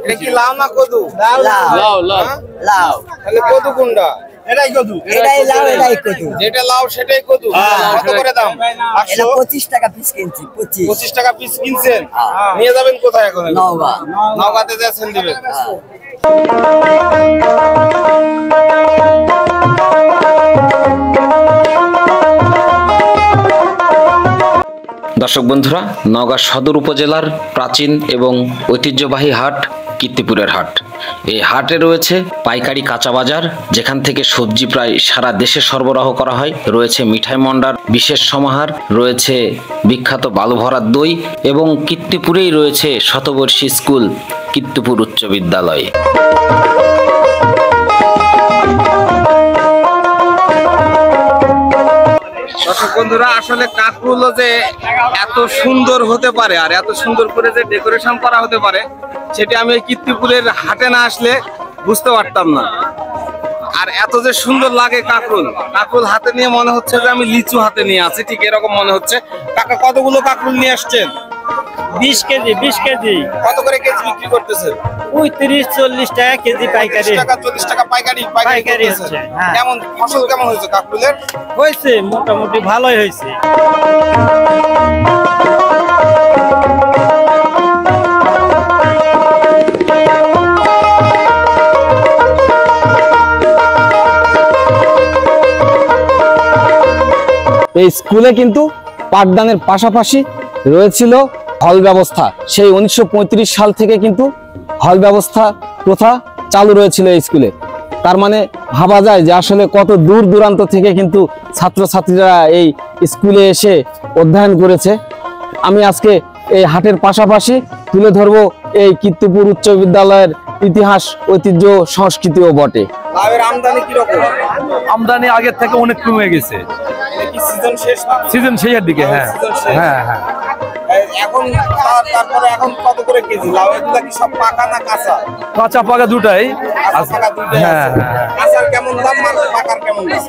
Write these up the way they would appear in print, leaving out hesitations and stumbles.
এটা কি লাউ না কদু? লাউ লাউ লাউ। তাহলে কদু কোনটা? এটাই কদু। এটাই লাউ, এটাই কদু। যেটা লাউ সেটাই কদু। কত করে দাম? এটা 25 টাকা পিস কিনছি। 25 টাকা পিস কিনছেন। নিয়ে যাবেন কোথায় এখন? নওগাঁ। নওগাঁতে যাচ্ছেন দিবেন। দর্শক বন্ধুরা, নওগাঁ সদর উপজেলার প্রাচীন এবং ঐতিহ্যবাহী হাট কীর্তিপুরের হাট। এই হাটে রয়েছে পাইকারি কাঁচা বাজার, যেখান থেকে সবজি প্রায় সারা দেশে সরবরাহ করা হয়। রয়েছে মিঠাই মন্ডার বিশেষ সমাহার, রয়েছে বিখ্যাত বালু ভরার দই এবং কীর্তিপুরেই রয়েছে শতবর্ষী স্কুল কীর্তিপুর উচ্চ বিদ্যালয়। দর্শক বন্ধুরা, আসলে কাকগুলো যে এত সুন্দর হতে পারে আর এত সুন্দর করে যে ডেকোরেশন করা হতে পারে, সেটা আমি কীর্তিপুরের হাটে না আসলে বুঝতে পারতাম না। আর এত যে সুন্দর লাগে কাকরুল হাতে নিয়ে মনে হচ্ছে যে আমি লিচু হাতে নিয়ে আছি, ঠিক এরকম মনে হচ্ছে। কাকা, কতগুলো কাকরুল নিয়ে আসছেন? 20 কেজি। 20 কেজি। কত করে কেজি বিক্রি করতেছেন? 35-40 টাকা কেজি পাইকারি। 40 টাকা পাইকারি হচ্ছে। কেমন ফসল কেমন হয়েছে কাকরুলের? হয়েছে, মোটামুটি ভালোই হয়েছে। এই স্কুলে কিন্তু পাঠদানের পাশাপাশি রয়েছিল হল ব্যবস্থা। সেই 1935 সাল থেকে কিন্তু হল ব্যবস্থা প্রথা চালু রয়েছিল এই স্কুলে। তার মানে ভাবা যায় যে আসলে কত দূর দূরান্ত থেকে কিন্তু ছাত্রছাত্রীরা এই স্কুলে এসে অধ্যয়ন করেছে। আমি আজকে এই হাটের পাশাপাশি তুলে ধরবো এই কীর্তিপুর উচ্চ বিদ্যালয়ের ইতিহাস, ঐতিহ্য, সংস্কৃতিও বটে। লাউয়ের আমদানি কিরকম? আমদানি আগের থেকে অনেক কমে গেছে। সিজন শেষের দিকে। হ্যাঁ হ্যাঁ হ্যাঁ। এখন কত করে কেজি লাউ? এগুলা কি সব পাকা না কাঁচা? কাঁচা পাকা দুটাই। হ্যাঁ কাঁচার কেমন দাম, পাকার কেমন দাম?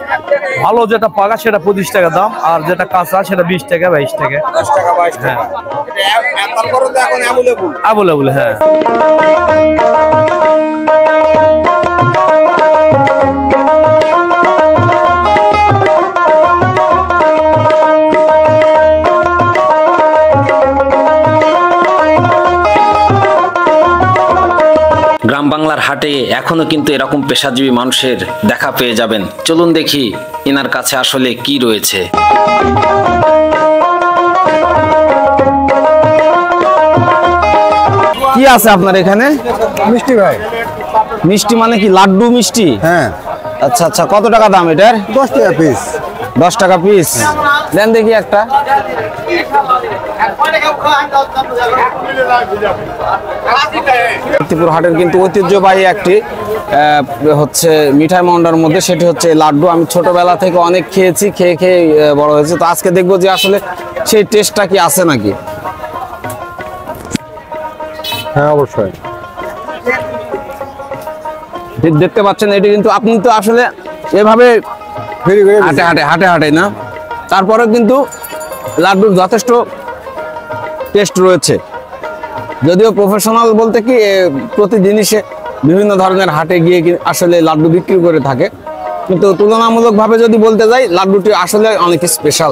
ভালো যেটা পাকা সেটা 25 টাকা দাম, আর যেটা কাঁচা সেটা 20 টাকা 22 টাকা। 10 টাকা 22 টাকা। তারপরে তো এখন অ্যাভেলেবল। হ্যাঁ। গ্রাম বাংলার হাটে এখনো কিন্তু এরকম পেশাজীবী মানুষের দেখা পেয়ে যাবেন। চলুন দেখি এনার কাছে আসলে কি রয়েছে। কি আছে আপনার এখানে? মিষ্টি ভাই। মিষ্টি মানে কি লাড্ডু মিষ্টি? হ্যাঁ। আচ্ছা আচ্ছা, কত টাকা দাম এটার? 10 টাকা পিস। 10 টাকা পিস। দেন দেখি একটা। কীর্তিপুর হাটের কিন্তু ঐতিহ্যবাহী একটি হচ্ছে মিঠাই মন্ডার মধ্যে, সেটি হচ্ছে লাড্ডু। আমি ছোটবেলা থেকে অনেক খেয়েছি, খেয়ে খেয়ে বড় হয়েছে। তো আজকে দেখবো যে আসলে সেই টেস্টটা কি আছে নাকি। হ্যাঁ অবশ্যই। দেখতে পাচ্ছেন এটি কিন্তু আপনি তো আসলে এভাবে হাটে হাটে না, তারপরে কিন্তু লাড্ডুর যথেষ্ট টেস্ট রয়েছে। যদিও প্রফেশনাল বলতে কি প্রতিদিনই সে বিভিন্ন ধরনের হাটে গিয়ে আসলে লাড্ডু বিক্রি করে থাকে, কিন্তু তুলনামূলকভাবে যদি বলতে যাই লাড্ডুটি আসলে অনেক স্পেশাল।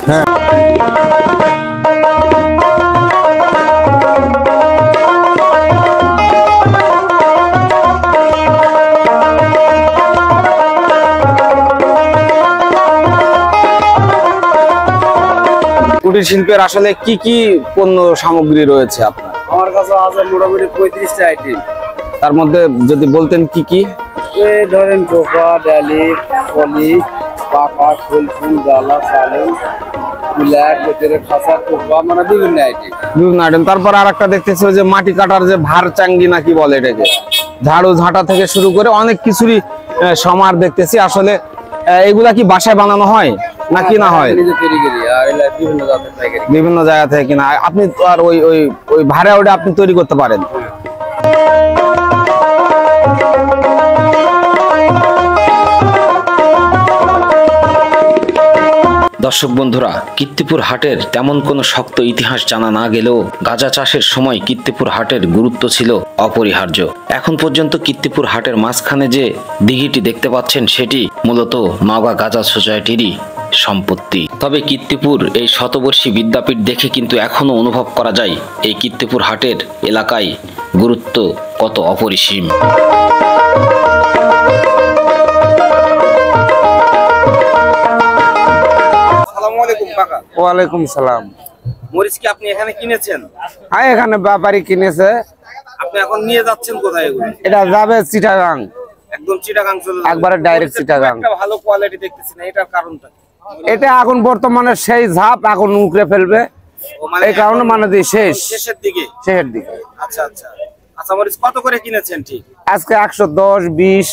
হ্যাঁ। কুটির শিল্পের আসলে কি কি পণ্য সামগ্রী রয়েছে আপনার? আমার কাছে আছে মোটামুটি 35টা আইটেম। তার মধ্যে যদি বলতেন কি কি? এই ধরেন টোপা, ডালি, পলি, পাকা, ফুল, গালা, চালন, কুলার, ভেতরে খাসা, টোপা, মানে বিভিন্ন আইটেম। তারপর আর একটা দেখতেছি যে মাটি কাটার যে ভার চাঙ্গি নাকি বলে এটাকে, ঝাড়ু ঝাঁটা থেকে শুরু করে অনেক কিছুরই সমার দেখতেছি। আসলে এগুলা কি বাসায় বানানো হয় নাকি না হয়? বিভিন্ন জায়গা থেকে কিনা। আপনি তো আর ওই ভাড়া ওটা আপনি তৈরি করতে পারেন। দর্শক বন্ধুরা, কীর্তিপুর হাটের তেমন কোনো শক্ত ইতিহাস জানা না গেলেও গাঁজা চাষের সময় কীর্তিপুর হাটের গুরুত্ব ছিল অপরিহার্য। এখন পর্যন্ত কীর্তিপুর হাটের মাঝখানে যে দিঘিটি দেখতে পাচ্ছেন সেটি মূলত নওগাঁ গাঁজা সোসাইটিরই সম্পত্তি। তবে কীর্তিপুর এই শতবর্ষী বিদ্যাপীঠ দেখে কিন্তু এখনো অনুভব করা যায় এই কীর্তিপুর হাটের এলাকায় গুরুত্ব কত অপরিসীম। ওয়ালাইকুম সালাম। মরিচ কি আপনি এখানে কিনেছেন? হ্যাঁ, এখানে ব্যাপারী কিনেছে। আপনি এখন নিয়ে যাচ্ছেন কোথায় এগুলো? এটা যাবে চিটাগাং, একদম চিটাগাং চলে যাবে? একবারে ডাইরেক্ট চিটাগাং। একটা ভালো কোয়ালিটি দেখতেছি না, এটার কারণটা কি? এটা এখন বর্তমানে সেই ঝাপ এখন উকড়ে ফেলবে, এই কারণে মানে শেষের দিকে। শেষের দিকে। আচ্ছা আচ্ছা আচ্ছা, মরিচ কত করে কিনেছেন? ঠিক আজকে 110, 20,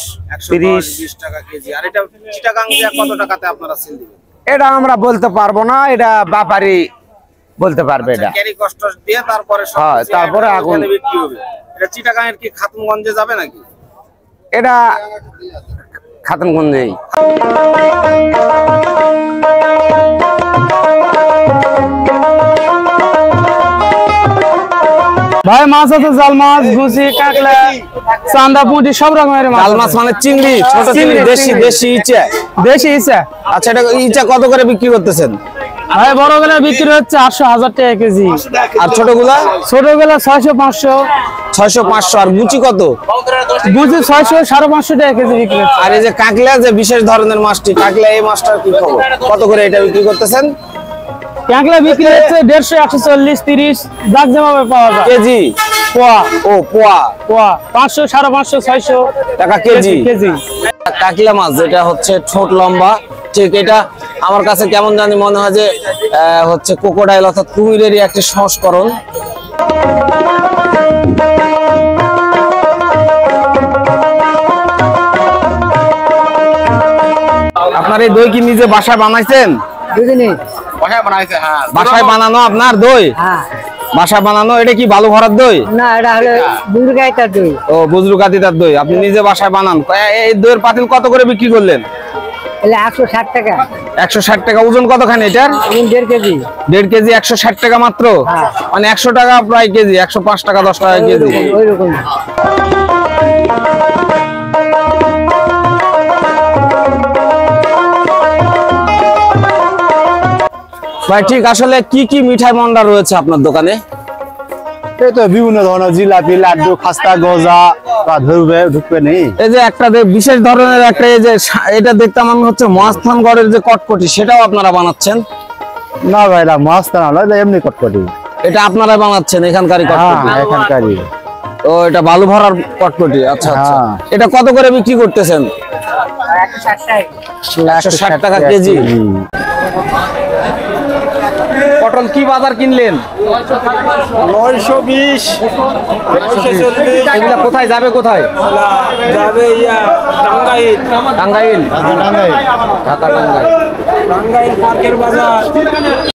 30 20 টাকা কেজি। আর এটা চিটাগাং দিয়ে কত টাকাতে আপনারা সেল দিবেন? এটা আমরা বলতে পারবো না, এটা ব্যাপারী বলতে পারবে। এটা ক্যারি কষ্ট দিয়ে তারপরে হ্যাঁ, তারপরে আগুন বিক্রি হবে। এটা চিটাগাং এর কি খাতুনগঞ্জে যাবে নাকি? এটা খাতুনগঞ্জেই। ভাই মাছ আছে, জাল মাছ, গুছি, কাকলা, চান্দা, পুঁটি সব রকমের মাছ। জাল মাছ মানে চিংড়ি, ছোট চিংড়ি, দেশি ইচা। দেশি ইচা। আচ্ছা, এটা ইচা কত করে বিক্রি করতেছেন? ভাই বড় গুলা বিক্রি হচ্ছে 800-1000 টাকা কেজি। আর ছোটগুলা? ছোটগুলা 600-500। 600-500। আর গুচি কত? গুছি 600-550 টাকা কেজি বিক্রি হচ্ছে। আর এই যে কাকলা, যে বিশেষ ধরনের মাছটি কাকলা, এই মাছটার কি খবর? কত করে এটা বিক্রি করতেছেন? কাকলা বিক্রি হচ্ছে 150, 140, 30 যাক যেভাবে পাওয়া যায়। কেজি? পোয়া। ও পোয়া। পোয়া 500, 550, 600 টাকা কেজি। কেজি। কাকলা মাছ যেটা হচ্ছে ঠোঁট লম্বা, ঠিক এটা আমার কাছে কেমন জানি মনে হয় যে হচ্ছে ক্রোকোডাইল অর্থাৎ কুমিরেরই একটি সংস্করণ। আপনার এই দই কি নিজে বাসায় বানাইছেন? বাসায় বানানো আপনার দই? বাসায় বানানো। এটা কি বালু ভরার দই? না, এটা হলো বুজরুগাইতার দই। ও, বুজরুগাতিতার দই আপনি নিজে বাসায় বানান। এই দইয়ের পাতিল কত করে বিক্রি করলেন? এটা 160 টাকা। 160 টাকা। ওজন কতখানি এটার? 1.5 কেজি। 1.5 কেজি 160 টাকা মাত্র? মানে 100 টাকা প্রায় কেজি, 105 টাকা 10 টাকা কেজি। ওইরকম। ভাই ঠিক আসলে কি কি মিঠাই মন্ডা রয়েছে আপনার দোকানে? এই তো বিভিন্ন ধরনের জিলাপি, লাড্ডু, খাস্তা, গজা ঢুকবে নেই। এই যে একটা বিশেষ ধরনের একটা, এই যে এটা দেখতাম আমি হচ্ছে মহাস্থানগড়ের যে কটকটি, সেটাও আপনারা বানাচ্ছেন? না ভাই, এটা মাছ তা না, এমনি কটকটি। এটা আপনারা বানাচ্ছেন এখানকারই কটকটি? হ্যাঁ, এখানকারই। ও, এটা বালু ভরার কটকটি। আচ্ছা আচ্ছা। এটা কত করে বিক্রি করতেছেন? 160 টাকা কেজি। পটল কি বাজার কিনলেন? 920, 940। এগুলা কোথায় যাবে? কোথায় যাবে? টাঙ্গাইল। টাঙ্গাইল? টাঙ্গাইল। ঢাকা টাঙ্গাইল। টাঙ্গাইল পার্কের বাজার।